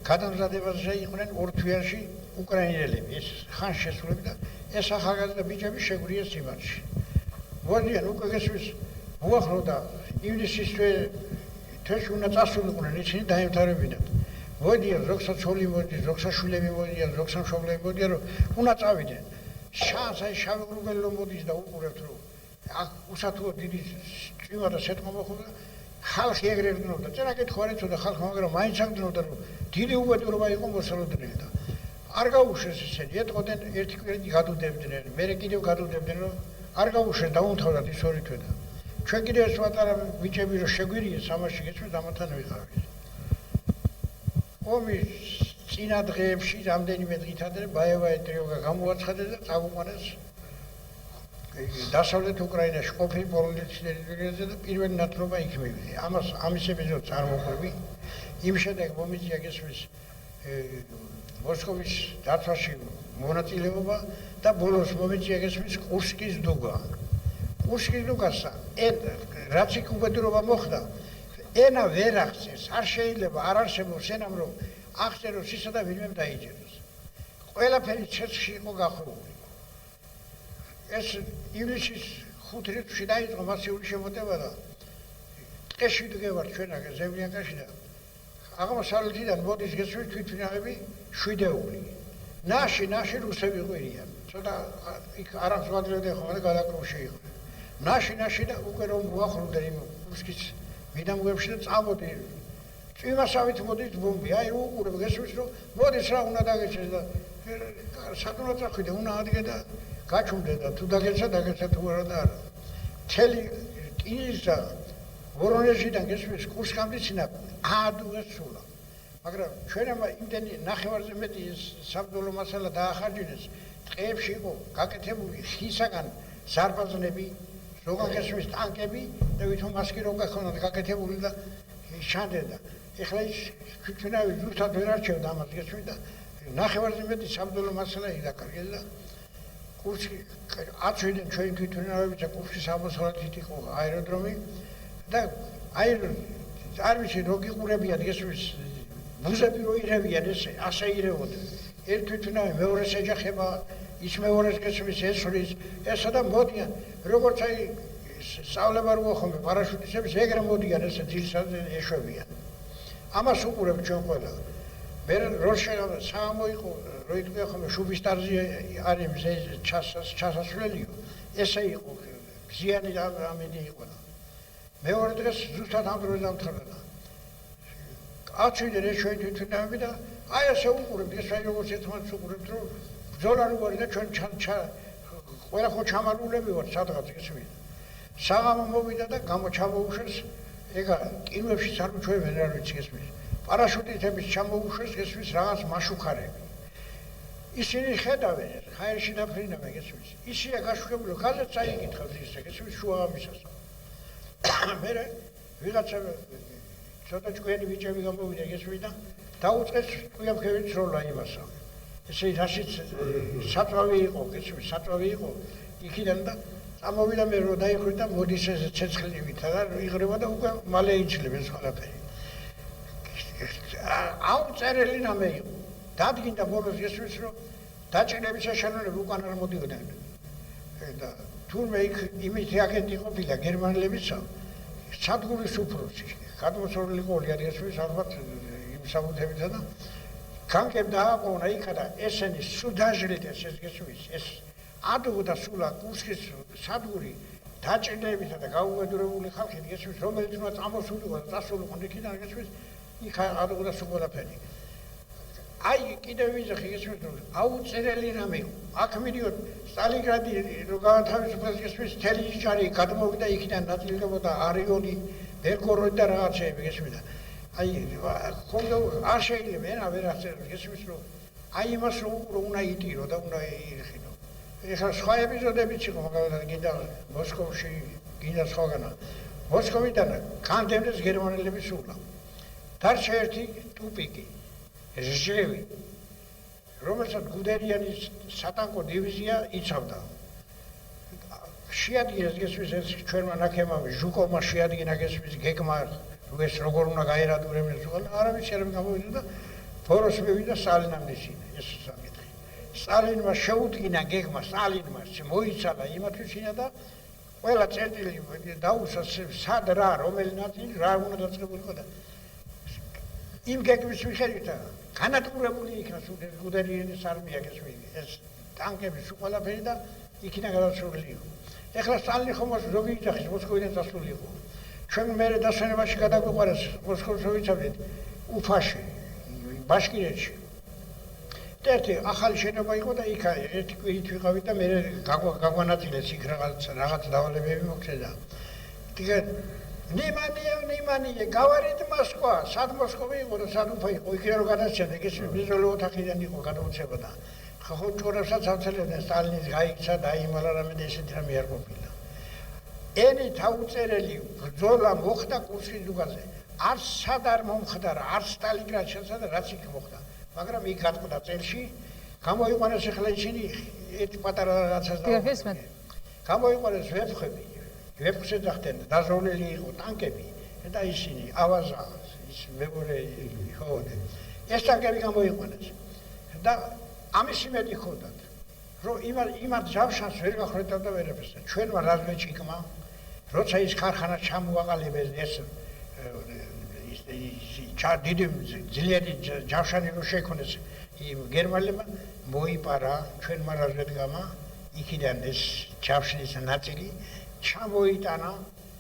გადამზადებაზე იყვნენ ორ თვეში უკრაინელები ეს ხან შესულები და ეს ახალგაზრდა ბიჭები შეგვიეს სიმართლეში მოდიან უკვე გესმის უახლოვდა ივნისის თვეში უნდა წასულიყვნენ ისინი დაემთავრებინათ მოდიან ზოგსაც ცოლი მოდის ზოგსაც შვილები მოდიან ზოგსაც მშობლები მოდიან რომ უნდა წავიდნენ შანს აი შავი გრუბელი მოდის და უყურებთ რომ უსათუო დიდი წვიმა და სეტყვა მოხდა ხალხი ეგრე გრძნობდა. წერა კითხვა არ იცოდა ხალხმა, მაგრამ მაინც აგრძნობდა, რომ დიდი უბედურება იყო მოსალოდნელი და არ გაუშვეს ისინი. ეტყოდნენ ერთი კვირით გადუდებდნენ, მერე კიდევ გადუდებდნენ, რომ არ გაუშვეს დაუმთავრად ის ორი თვე და ჩვენ კიდევ ეს პატარა ბიჭები რომ შეგვირიეს სამაში გეცვით ამათან ვიყავით. ომის წინა დღეებში რამდენიმე დღით ადრე ბაევაი ტრიოგა გამოაცხადეს და წაუყვანეს დასავლეთ უკრაინაში ყოფილი პოლონეთის ტერიტორიაზე და პირველი ნათლობა იქ მივიდა. ამის ეპიზოდს არ მოყვები. იმ შემდეგ მომიწია გესმის მოსკოვის დაცვაში მონაწილეობა და ბოლოს მომიწია გესმის კურსკის დუგა. კურსკის დუგასა რაც იქ უბედურობა მოხდა, ენა ვერ აღწევს, არ შეიძლება არ არსებობს ენამ რომ აღწეროს ისა და ვინმე დაიჯეროს. ყველაფერი ცეცხლში იყო გახვეული. ეს ივლისის 5 რიცხვში დაიწყო მასიური შემოტევა და ტყეში დგევარ ჩვენ აქ ზევლიანკაში და აღმოსავლეთიდან მოდის გესვით თვითმფრინავები 7-ეული. ნაში რუსები ყვირიან. ცოტა იქ არამსვადრებდა ხოლმე გადაკრუში იყო. ნაში და უკვე რომ უახლოვდნენ იმ კურსკის მიდამოებში და წამოდი. წვიმასავით მოდის ბომბი. აი უყურებ გესვით რომ მოდის რა უნდა დაგეჩეს და სატურა წახვიდე უნდა ადგე და გაჩუმდე და თუ დაგეცა თუ არა და არა. მთელი ტირისა ვორონეჟიდან გესმის კურსკამდე წინა აადუეს სულა. მაგრამ ჩვენმა იმდენი ნახევარზე მეტი საბრძოლო მასალა დაახარჯინეს, ტყეებში იყო გაკეთებული ხისაგან ზარბაზნები, ზოგან გესმის ტანკები და ვითომ მასკიროვკა ჰქონდათ გაკეთებული და შანდნენ და ეხლა ის თვითმფრინავი ზუსტად ვერ არჩევდა ამას გესმის და ნახევარზე მეტი საბრძოლო მასალა იდაკარგეს და კურსკი აწვიდნენ ჩვენ თვითმფრინავებს და კურსკის აღმოსავლეთით იყო აეროდრომი და არ ვიცი რო გიყურებიან გესმის მუზები რო ირევიან ასე ირევოდნენ. ერთ თვითმფრინავი მეორეს ეჯახება, ის მეორეს გესმის ესვრის, ესა და მოდიან, როგორც აი სწავლება რო ხომ პარაშუტისტებს ეგრე მოდიან ესე ძილსაზე ეშვებიან. ამას უყურებ ჩვენ ყველა. მე რო შეიძლება სამოიყო რო იტყვია ხომ შუბისტარზე არის ჩასასვლელიო, ესე იყო ზიანი და ამინდი იყო. მეორე დღეს ზუსტად ამ დროს დამთავრდა. აწვიდნენ ჩვენ თვითმფრინავები და აი ასე უყურებთ, ეს აი როგორც ერთმანეთს უყურებთ, რომ ბრძოლა რო არის და ჩვენ ყველა ხო ჩამალულები ვართ სადღაც ისმის. საღამო მოვიდა და ჩამოუშვეს, ეგა კინოებში სულ ჩვენ ვერ არ ვიცი ისმის. პარაშუტისტების ჩამოუშვეს ისმის რაღაც მაშუქარები. ისინი ხედავენ, ხაერში დაფრინავენ ისმის. ისია გაშუქებული, გაზეთს აიკითხავს ისე, ისმის შუა ამისას. მერე ვიღაცა ცოტა ჭკვიანი ბიჭები გამოვიდა გესმის და დაუწყეს ყიაფქევით სროლა იმასა. ესე რაშიც საწვავი იყო, გესმის, საწვავი იყო იქიდან და წამოვიდა მე რო დაიხვი და მოდის ეს ცეცხლივითა და იღრება და უკვე მალე იძლება ეს ყველაფერი. აუწერელი ნამე იყო. დადგინდა ბოლოს გესმის რომ დაჭერების საშანელები უკან არ მოდიოდნენ. და თურმე იქ იმითი აგენტი ყოფილა გერმანელებისა სადგურის უფროსი გადმოსწორებული ყოლი არის ალბათ იმ საბუთებითა და კანკებ დააყოვნა იქა და ესენი სუდაჟლიტეს ეს გესმის ეს ადუღდა სულა კურსკის სადგური დაჭერებითა და გაუმედურებული ხალხი გესმის რომელიც უნდა წამოსულიყო და წასულიყო იქიდან გესმის იქ ადუღდა სულაფერი აი კიდევ ვიზახი გესმის რომ აუწერელი რამე აქ მიდიოდ სტალინგრადი რო გათავისუფლეს გესმის თელი ჯარი გადმოვიდა იქიდან ნაწილდებოდა არიონი ბელგოროდი და რაღაცეები გესმის აი ხონდა არ შეიძლება ენა ვერ აღწეროს გესმის რომ აი იმას რომ უნდა იტირო და უნდა ირხინო ეხლა სხვა ეპიზოდებიც იყო მაგალითად გინდა მოსკოვში გინდა სხვაგანა მოსკოვიდან კანდემდეს გერმანელები სულა დარჩა ერთი ტუპიკი ჟევი რომელსაც გუდერიანის სატანკო დივიზია იცავდა შეადგინეს გესმის ეს ჩვენმა ნაკემავი ჟუკოვმა შეადგინა გესმის გეგმა ეს როგორ უნდა გაერადურებინოს ყველა არავის არ გამოვიდა და ბოროს მივიდა სტალინამ ისინი ეს საკითხი სტალინმა შეუდგინა გეგმა სტალინმა მოიცალა იმათვე შინა და ყველა წერტილი დაუსვა სად რა რომელი ნაწილი რა უნდა დაწყებულიყო და იმ გეგმის მიხედვით განადგურებული იქნა გუდერიანის არმია გესმის ეს ტანკები ყველაფერი და იქიდან გადასული იყო ეხლა სტალინი ხომ როგორ იძახის მოსკოვიდან დასული იყო ჩვენ მერე დასვენებაში გადაგვიყვანეს მოსკოვში ვიცავდით უფაში ბაშკირეთში ერთი ახალი შენობა იყო და იქ ერთი კვირით ვიყავით და მე გაგვანაწილეს იქ რაღაც დავალებები მოხდა. თქო ნიმანია გავარით მოსკვა, სად მოსკოვი იყო და სად უფა იყო, იქ რო გადასცემდა, ეს ბიზოლო ოთახიდან იყო გადაუცებოდა. ხო ჯორებსაც ავცელებდნენ სტალინის გაიქცა და იმალა რამე და ესეთი რამე არ ყოფილა. ენი თავუწერელი ბრძოლა მოხდა კურსკის ზუგაზე. არც სად არ მომხდარა, არც სტალინგრადშიც და რაც იქ მოხდა. მაგრამ იქ გატყდა წელში, გამოიყვანეს ახლა ისინი ერთ პატარა რაღაცას და გამოიყვანეს ვეფხვები. ვეფხვს ეძახდნენ, დაზოვლილი იყო ტანკები და ისინი ავაზა, ის მეგობრე ხო ეს ტანკები გამოიყვანეს. და ამის იმედი ხოდათ, რომ იმათ ჯავშანს ვერ გახრეთავდა ვერაფერს. ჩვენმა რაზმეჩიკმა, როცა ის ქარხანა ჩამოაყალიბეს ეს დიდი ძლიერი ჯავშანი რო შექმნეს გერმანელებმა მოიპარა ჩვენმა რაზმედგამა იქიდან ეს ჯავშნის ნაწილი ჩამოიტანა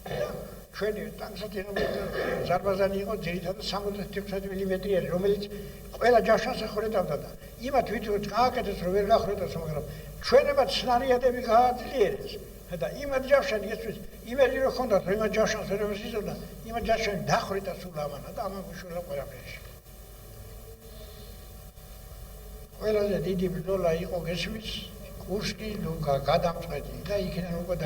და ჩვენი ტანკსატირებული ზარბაზანი იყო ძირითადად 76 მმ-იანი, რომელიც ყველა ჯავშანს ეხურეთავდა და იმათ ვითომ გააკეთეს რომ ვერ გახრეტოს, მაგრამ ჩვენებად სნარიადები გააძლიერეს და იმათ ჯავშანი ესვის იმედი რო ხონდათ რომ იმათ ჯავშანს ვერ ეზიზოდა, იმათ ჯავშანი დახრეტა სულ ამანა და ამან გუშულა ყველაფერში. ყველაზე დიდი ბრძოლა იყო გესმის კურსკი გადამწყვეტი და იქიდან უკვე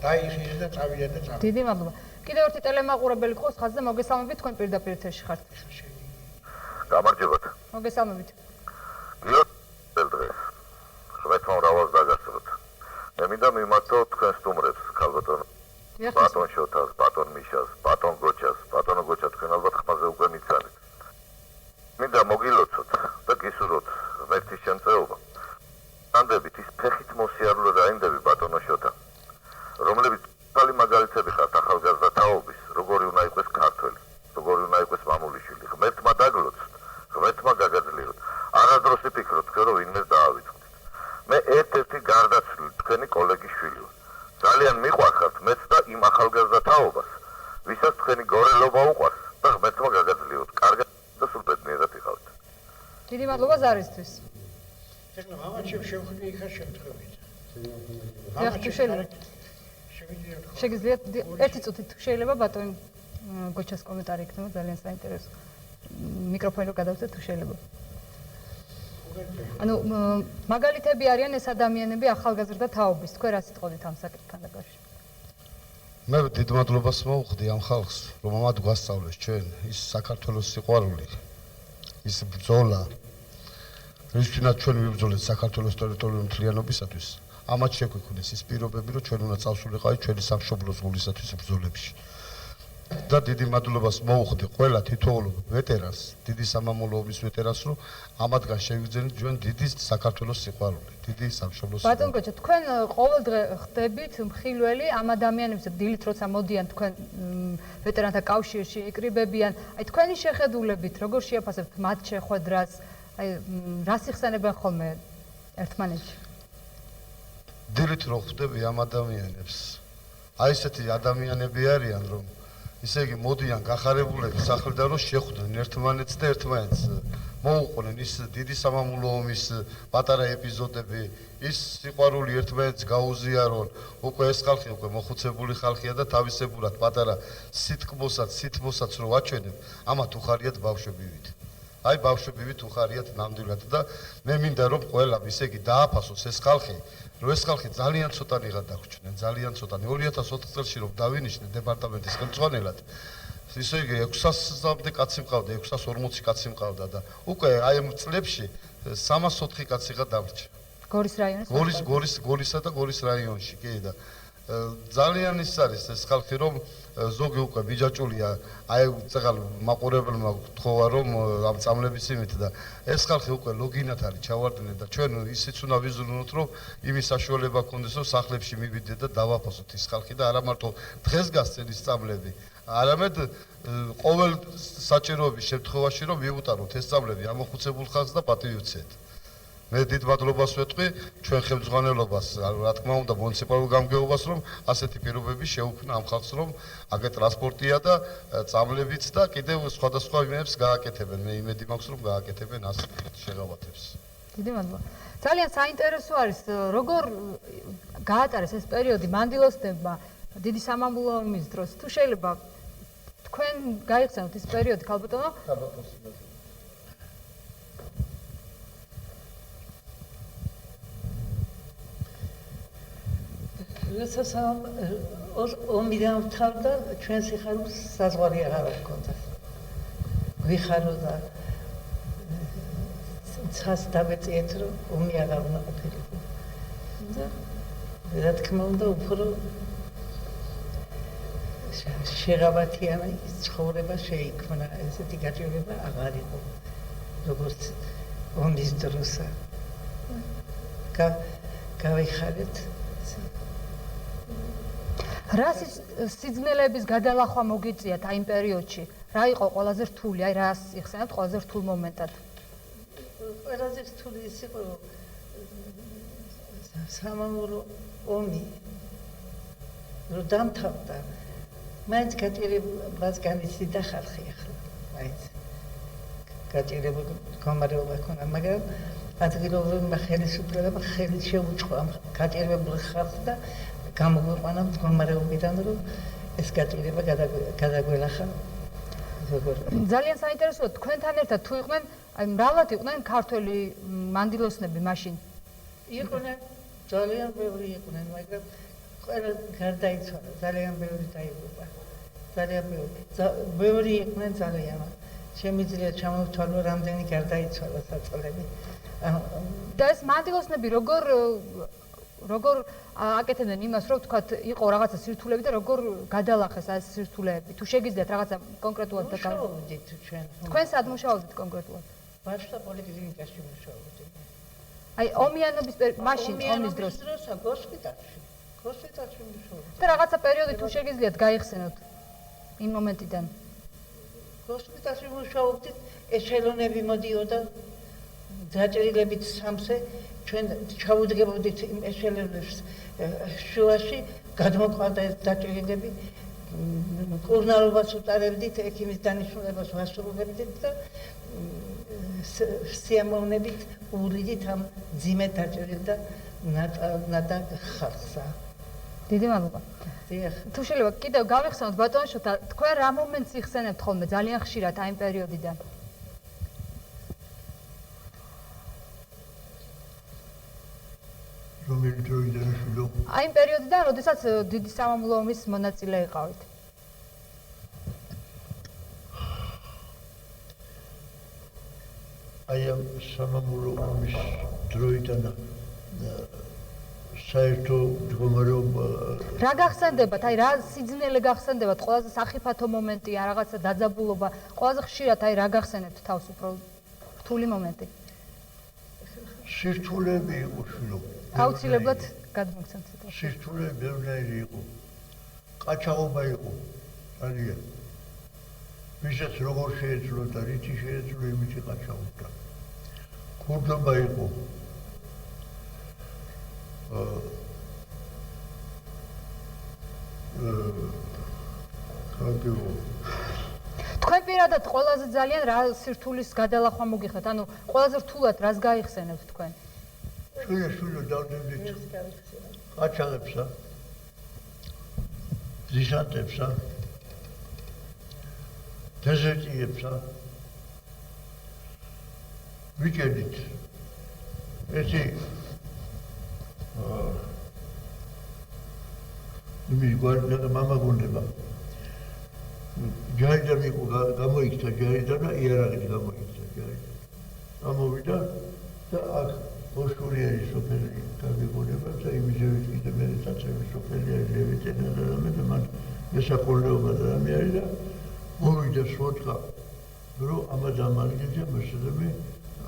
დაიხიეს და წავიდა და წავიდა. დიდი მადლობა. კიდევ ერთი ტელემაყურებელი ყავს ხაზზე, მოგესალმებით, თქვენ პირდაპირ ეთერში ხართ. გამარჯობათ. მოგესალმებით. დღეს ხვეთმა რავალს დაგასწროთ. მე მინდა მიმართო თქვენ სტუმრებს, ქალბატონ ბატონ შოთას, ბატონ მიშას, ბატონ გოჩას, ბატონო გოჩა თქვენ ალბათ ხმაზე უკვე მიცანით. მინდა მოგილოცოთ და გისურვოთ ღმერთის შემწეობა. ანდებით ის ფეხით მოსიარულე რაინდები ბატონო შოთა, რომლებიც თალი მაგალითები ხართ ახალგაზრდა თაობის, როგორი უნდა იყოს ქართველი, როგორი უნდა იყოს მამულიშვილი. ღმერთმა დაგლოცოთ, ღმერთმა გაგაძლიეროთ. არადროს იფიქროთ თქვენ რომ ვინმეს დაავიწყდით. მე ერთ-ერთი გარდაცვლილი თქვენი კოლეგის შვილი ვარ. ძალიან მიყვარხართ მეც და იმ ახალგაზრდა თაობას, ვისაც თქვენი გორელობა უყვარს და ღმერთმა გაგაძლიეროთ. კარგად და სულ ბედნიერად იყავთ. დიდი მადლობა ზარისთვის. ეხლა მამაჩემ შევხვდი იქა შემთხვევით. შეგიძლიათ ერთი წუთი თუ შეიძლება ბატონ გოჩას კომენტარი იქნება ძალიან საინტერესო. მიკროფონი რო გადავწევ თუ შეიძლება. ანუ მაგალითები არიან ეს ადამიანები ახალგაზრდა თაობის. თქვენ რა სიტყვით ამ საკითხთან დაკავშირებით? მე დიდ მადლობას მოვხდი ამ ხალხს, რომ ამათ გვასწავლეს ჩვენ ის საქართველოს სიყვარული, ის ბრძოლა, რისთვისაც ჩვენ ვიბრძოლეთ საქართველოს ტერიტორიული მთლიანობისათვის. ამათ შეგვიქმნეს ის პირობები, რომ ჩვენ უნდა წავსულიყავით ჩვენი სამშობლოს გულისათვის ბრძოლებში. და დიდი მადლობას მოვხდი ყველა თითოეულ ვეტერანს, დიდი სამამულოების ვეტერანს, რომ ამათგან შევიძენით ჩვენ დიდი საქართველოს სიყვარული, დიდი სამშობლოს სიყვარული. ბატონ გოჩა, თქვენ ყოველდღე ხდებით მხილველი ამ ადამიანებს, დილით როცა მოდიან თქვენ ვეტერანთა კავშირში, იკრიბებიან, აი თქვენი შეხედულებით, როგორ შეაფასებთ მათ შეხვედრას, აი რას იხსენებენ ხოლმე ერთმანეთში? დილით რო ხვდები ამ ადამიანებს, აი ესეთი ადამიანები არიან, რომ ისე იგი მოდიან გახარებულები სახლიდან რომ შეხვდნენ ერთმანეთს და ერთმანეთს მოუყვნენ ის დიდი სამამულო ომის პატარა ეპიზოდები, ის სიყვარული ერთმანეთს გაუზიარონ, უკვე ეს ხალხი უკვე მოხუცებული ხალხია და თავისებურად პატარა სითბოსაც რო აჩვენებ, ამათ უხარიათ ბავშვებივით. აი ბავშვებივით უხარიათ ნამდვილად და მე მინდა რომ ყველა ისე იგი დააფასოს ეს ხალხი, რომ ეს ხალხი ძალიან ცოტანიღად დაგვრჩნენ, ძალიან ცოტანი. 2004 წელს რომ დავინიშნე დეპარტამენტის ხელმძღვანელად, ისე იგი 600-მდე კაცი მყავდა, 640 კაცი მყავდა და უკვე აი ამ წლებში 304 კაციღა დავრჩა. გორის რაიონის? გორისა და გორის რაიონში, კი და ძალიან ის არის ეს ხალხი, რომ ზოგი უკვე ბიჯაჭულია, აი წეგალ მაყურებელმა გთხოვა რომ ამ წამლების იმით და ეს ხალხი უკვე ლოგინად არის ჩავარდნე და ჩვენ ისიც უნდა ვიზრუნოთ, რომ იმის საშუალება გქონდეს, რომ სახლებში მივიდეთ და დავაფასოთ ის ხალხი და არა მარტო დღეს გასცენ ის წამლები, არამედ ყოველ საჭიროების შემთხვევაში რომ მიუტაროთ ეს წამლები ამოხუცებულ ხალხს და პატივი ვცეთ. მე დიდ მადლობას ვეთქვი ჩვენ ხელმძღვანელობას, რა თქმა უნდა, მუნიციპალურ გამგეობას, რომ ასეთი პირობები შეუქმნა ამ ხალხს, რომ აგერ ტრანსპორტია და წამლებიც და კიდევ სხვადასხვა იმებს გააკეთებენ. მე იმედი მაქვს, რომ გააკეთებენ ასეთ შეღავათებს. დიდი მადლობა. ძალიან საინტერესო არის, როგორ გაატარეს ეს პერიოდი მანდილოსნებმა დიდი სამამულო ომის დროს. თუ შეიძლება თქვენ გაიხსენოთ ეს პერიოდი, ქალბატონო? როდესაც ომი დამთავრდა, ჩვენ სიხარულს საზღვარი აღარ ჰქონდა. ვიხაროდა ცას დავეწიეთ, რომ ომი აღარ უნდა ყოფილიყო. და რა თქმა უნდა, უფრო შეღავათიანი ცხოვრება შეიქმნა, ესეთი გაჭირვება აღარ იყო, როგორც ომის დროსა. გავიხარეთ. რა სიძნელების გადალახვა მოგიწიათ აი იმ პერიოდში? რა იყო ყველაზე რთული, აი რას იხსენებთ ყველაზე რთულ მომენტად? ყველაზე რთული ის იყო, რომ სამამულო ომი რომ დამთავრდა, მაინც გაჭირებას განიცდიდა ხალხი ახლა, მაინც გაჭირებული მდგომარეობა ჰქონდა, მაგრამ ადგილობრივმა ხელისუფლებამ ხელი შეუწყო ამ გაჭირებულ ხალხს და გამოგვიყვანა მდგომარეობიდან, რომ ეს გაჭირება გადაგველახა. ძალიან საინტერესოა, თქვენთან ერთად თუ იყვნენ, აი მრავლად იყვნენ ქართველი მანდილოსნები მაშინ? იყვნენ, ძალიან ბევრი იყვნენ, მაგრამ ყველა გარდაიცვალა, ძალიან ბევრი დაიღუპა. ძალიან ბევრი იყვნენ ძალიან. შემიძლია ჩამოვთვალო, რამდენი გარდაიცვალა საწოლები. და ეს მანდილოსნები როგორ აკეთებდნენ იმას, რომ თქვათ, იყო რაღაცა სირთულეები და როგორ გადალახეს ეს სირთულეები? თუ შეგიძლიათ რაღაცა კონკრეტულად და მუშაობდით ჩვენ. თქვენ სად მუშაობდით კონკრეტულად? ბავშვთა პოლიკლინიკაში მუშაობდით. აი ომიანობის მაშინ ომის დროს ჰოსპიტალში მუშაობდით. და რაღაცა პერიოდი თუ შეგიძლიათ გაიხსენოთ იმ მომენტიდან. ჰოსპიტალში მუშაობდით, ეშელონები მოდიოდა დაჭრილებით სამზე, ჩვენ ჩაუდგებოდით იმ ეშელონებს შუაში, გადმოყვანდა ეს დაჭრილები, კურნალობას უტარებდით, ექიმის დანიშნულებას ვასრულებდით და სიამოვნებით ურიდით ამ ძიმე დაჭრილ და ნადაგ ხალხსა. დიდი მადლობა. თუ შეიძლება კიდევ გავიხსენოთ ბატონ შოთა, თქვენ რა მომენტს იხსენებთ ხოლმე ძალიან ხშირად აი იმ პერიოდიდან? რომელი დროიდან შვილო? აი იმ პერიოდიდან, როდესაც დიდი სამამულო ომის მონაწილე იყავით. აი ამ სამამულო ომის დროიდან საერთო მდგომარეობა რა გახსენდებათ? აი რა სიძნელე გახსენდებათ? ყველაზე სახიფათო მომენტია, რაღაცა დაძაბულობა, ყველაზე ხშირად აი რა გახსენებთ თავს უფრო რთული მომენტი? სირთულეები იყო შვილო. აუცილებლად გადმოგცემთ სიტყვას. სირთულეები ბევრნაირი იყო. ყაჩაღობა იყო. ძალიან. ვისაც როგორ შეეძლო და რითი შეეძლო, იმით ყაჩაღობდა. ქურდობა იყო. თქვენ პირადად ყველაზე ძალიან რა სირთულის გადალახვა მოგიხდათ? ანუ ყველაზე რთულად რას გაიხსენებთ თქვენ? შვილო დავდებდით ყაჩაღებსა, დისანტებსა, დეზერტიებსა, ვიჭედით ერთი იმის გვარდა მამა გუნდება ჯარიდან იყო გამოიქცა ჯარიდან და იარაღით გამოიქცა ჯარიდან გამოვიდა და აქ ოშურიანი სოფელი გამიგონება და იმიჟევით კიდე მე წაწევი სოფელია ლევიტენა და მე და მან მესაკოლეობა და რამე არის და მოვიდა სვოტკა რომ ამას ამალგეჯა მოსდები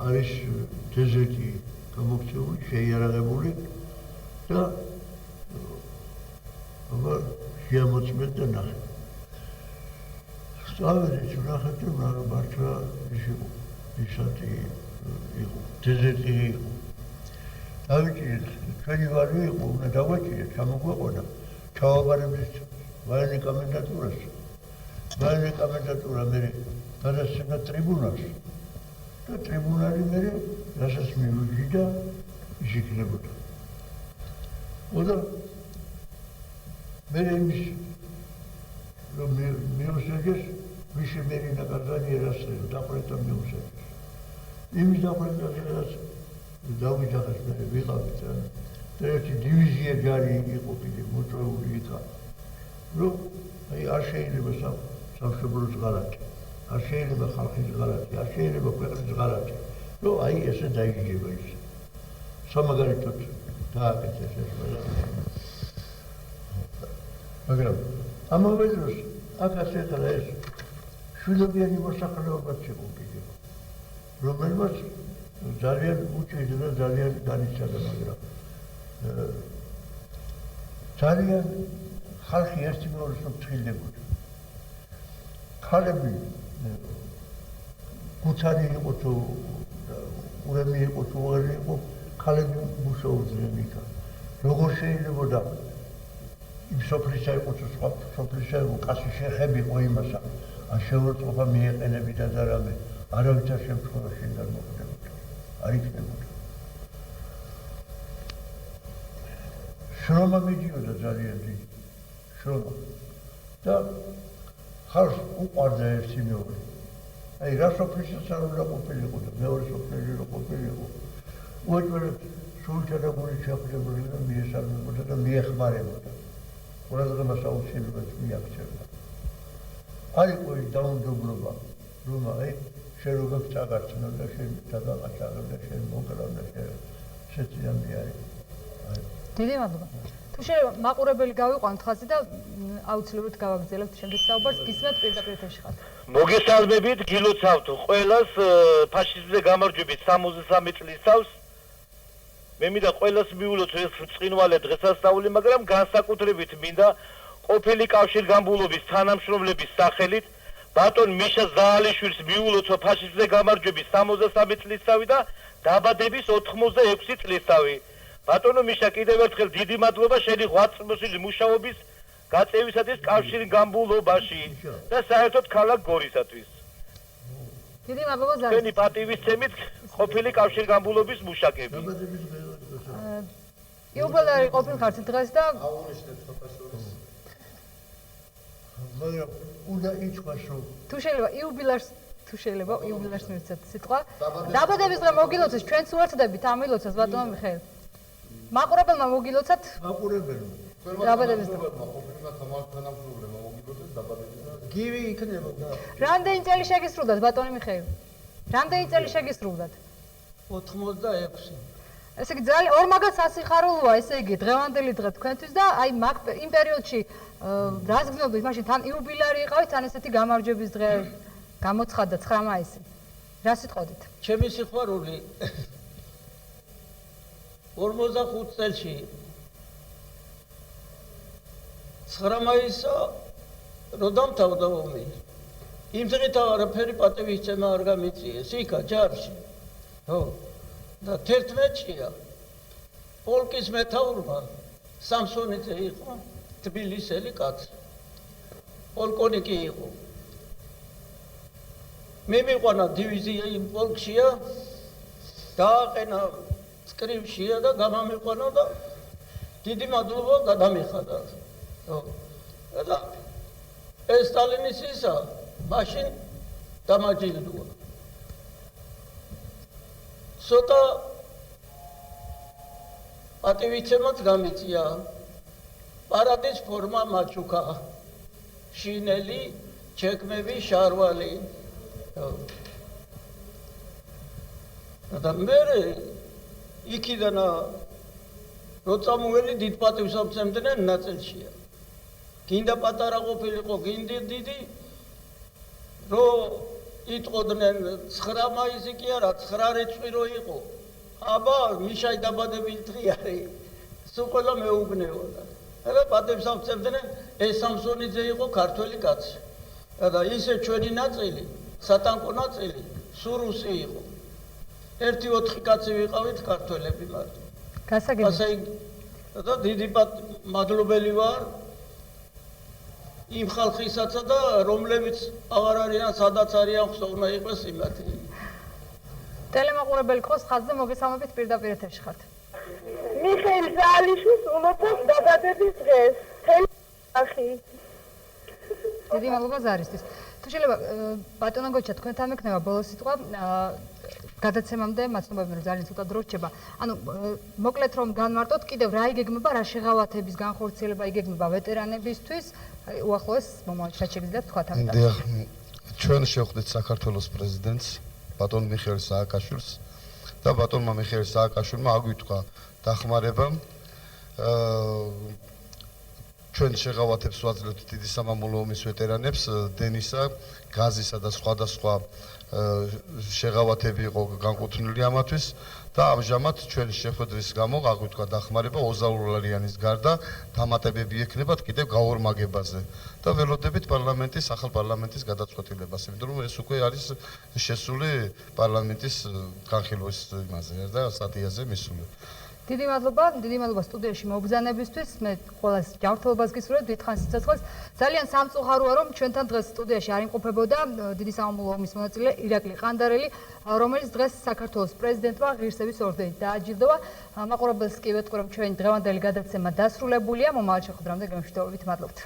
არის დეზერტი გამოქცეული შეიარაღებული და აბა შეამოწმეთ და ნახე სწავლეთ ნახეთ რომ მართლა ის იყო ისეთი იყო დეზერტი იყო დავიჭირეთ ჩვენი ვარი იყო უნდა დავაჭირეთ ჩამოგვეყონა ჩავაბარებთ ვაენი კომენდატურას ვაენი კომენდატურა მე გადასცემა ტრიბუნალს და ტრიბუნალი მე რასაც მივიჯიდა ის იქნებოდა ოდა მე იმის რომ მიუსაჯეს ვიში მერინა გარდანიერას დაყრეთა მიუსაჯეს იმის დაყრეთას დავიჯახეს მე ვიყავით და ერთი დივიზია ჯარი იყო კიდე მოწვეული იქა რომ აი არ შეიძლება სამშობლოს ღალატი არ შეიძლება ხალხის ღალატი არ შეიძლება ქვეყნის ღალატი რომ აი ესე დაიგება ის სამაგალითოდ დააკეთეს ეს ყველაფერი მაგრამ ამავე დროს აქაც ეხლა ეს შვილობიანი მოსახლეობაც იყო კიდე რომელმაც ძალიან უჭირდა და ძალიან განიცადა მაგრამ ძალიან ხალხი ერთი მეორეს ფრთხილდებოდა ქალები გუთარი იყო თუ ურემი იყო თუ აღარ იყო ქალები მუშაობდნენ იქ როგორ შეიძლება იმ სოფლისა იყო თუ სხვა სოფლისა იყო კაცი შეხები იყო იმასა ან შეურწყობა მიეყენებინა და რამე არავითარ შემთხვევაში არ მოხდებოდა არ იქნებოდა შრომა მიდიოდა ძალიან დიდი შრომა და ხალხს უყვარდა ერთი მეორე აი რა სოფლისაც არ უნდა ყოფილიყო და მეორე სოფლიო რო ყოფილიყო უეჭველად სულჩადაგური შეხვდებული და მიესალმებოდა და მიეხმარებოდა ყურადღებას აუცილებლად მიაქცევდა არ იყო ის დაუნდობლობა რომ აი შენ როგორ წაგარჩნო და შენ დაგაყაჩაღებ და შენ მოკრავ და შენ შეცდამი არის დიდი მადლობა თუ შეიძლება მაყურებელი გავიყვანთ ხაზი და აუცილებლად გავაგრძელებთ შემდეგ საუბარს გისმენთ პირდაპირ ეთერში ხართ მოგესალმებით გილოცავთ ყველას ფაშიზმზე გამარჯვების 63 წლისავს მე მინდა ყველას მიულოთ ეს ბრწყინვალე დღესასწაული მაგრამ განსაკუთრებით მინდა ყოფილი კავშირგამბულობის თანამშრომლების სახელით ბატონ მიშა ზაალიშვილს მიულოცო ფაშიზმზე გამარჯვების 63 წლისავი და დაბადების 86 წლისავი ბატონო მიშა კიდევ ერთხელ დიდი მადლობა შენი 8 წლიანი მუშაობის გაწევისათვის კავშირგამბულობაში და საერთოდ ქალაქ გორისათვის დიდი მადლობა ზაალიშვილს შენი პატივისცემით ყოფილი კავშირგამბულობის მუშაკები იუბილეარი ყოფილ ხართ დღეს და აუნიშნეთ ფოტოშოპს მაგრამ უნდა იცხვას რომ თუ შეიძლება იუბილეარს მივცეთ სიტყვა დაბადების დღე მოგილოცოს ჩვენც უერთდებით ამ ილოცას ბატონო მიხეილ მაყურებელმა მოგილოცათ მაყურებელმა დაბადების დღე გივი იქნებოდა რამდენი წელი შეგისრულდათ ბატონო მიხეილ რამდენი წელი შეგისრულდათ 86 ესე იგი ძალიან ორმაგად სასიხარულოა ესე იგი დღევანდელი დღე თქვენთვის და აი იმ პერიოდში რას გრძნობთ მაშინ თან იუბილეარი იყავით თან ესეთი გამარჯვების დღე გამოცხადდა 9 მაისი რა სიტყვით ჩემი სიყვარული 45 წელში 9 მაისს რო დამთავრდა ომი იმ დღით არაფერი პატივისცემა არ გამიწიეს იქა ჯარში ხო და 11-ია პოლკის მეთაურმა სამსონიძე იყო თბილისელი კაცი პოლკონიკი იყო მე მიყვანა დივიზია იმ პოლკშია დააყენა სკრიფშია და გამამიყვანა და დიდი მადლობა გადამიხადა ხო და ეს სტალინის ისა მაშინ დამაჯილდოა ცოტა პატივისცემაც გამიწია პარადის ფორმა მაჩუკა შინელი ჩეკმები შარვალი და მე იქიდან როცა მოელი დიდ პატივს ამცემდნენ ნაწილშია გინდა პატარა ყოფილიყო გინდა დიდი რო იტყოდნენ 9 მაისი კი არა 9 რეწვი რო იყო აბა მიშაი დაბადების დღე არის სულ ყველა მეუბნეოდა და პატივს ამცემდნენ ეს სამსონიძე იყო ქართველი კაცი და ისე ჩვენი ნაწილი სატანკო ნაწილი სურუსი იყო 1-4 კაცი ვიყავით ქართველები მარტო გასაგებია. ასე და დიდი მადლობელი ვარ იმ ხალხისაცა და რომლებიც აღარ არიან, სადაც არიან, ხსოვ უნდა იყოს იმათი. ტელემაყურებელი ყოს ხაზზე მოგესალმებით პირდაპირ ეთერში ხართ. მიხეილ ზალიშვილის უმოწოს დაბადების დღეს. ხელი დიდი მადლობა ზარისთვის. თუ შეიძლება ბატონო გოჩა თქვენთან მექნება ბოლო სიტყვა გადაცემამდე მაცნობები რომ ძალიან ცოტა დრო რჩება. ანუ მოკლედ რომ განმარტოთ კიდევ რა იგეგმება, რა შეღავათების განხორციელება იგეგმება ვეტერანებისთვის უახლოეს მომავალში შეგვიძლიათ თქვა ამიტომ. დიახ, ჩვენ შევხვდით საქართველოს პრეზიდენტს ბატონ მიხეილ სააკაშვილს და ბატონმა მიხეილ სააკაშვილმა აგვიტყვა დახმარება ჩვენ შეღავათებს ვაძლევთ დიდი სამამულო ომის ვეტერანებს, დენისა, გაზისა და სხვადასხვა შეღავათები იყო განკუთვნილი ამათთვის და ამჟამად ჩვენ შეხვედრის გამო აგვიტყვა დახმარება 20 ლარიანის გარდა დამატებები ექნებათ კიდევ გაორმაგებაზე და ველოდებით პარლამენტის, ახალ პარლამენტის გადაწყვეტილებას, იმიტომ რომ ეს უკვე არის შესული პარლამენტის განხილვის იმაზე და სტატიაზე მისული. დიდი მადლობა სტუდიაში მობრძანებისთვის. მე ყველას ჯანმრთელობას გისურვებთ, დიდხანს სიცოცხლეს. ძალიან სამწუხაროა რომ ჩვენთან დღეს სტუდიაში არ იმყოფებოდა დიდი სამამულო ომის მონაწილე ირაკლი ყანდარელი, რომელიც დღეს საქართველოს პრეზიდენტმა ღირსების ორდენით დააჯილდოვა. მაყურებელს კი ვეთქვი რომ ჩვენი დღევანდელი გადაცემა დასრულებულია. მომავალ შეხვედრამდე გემშვიდობებით. მადლობთ.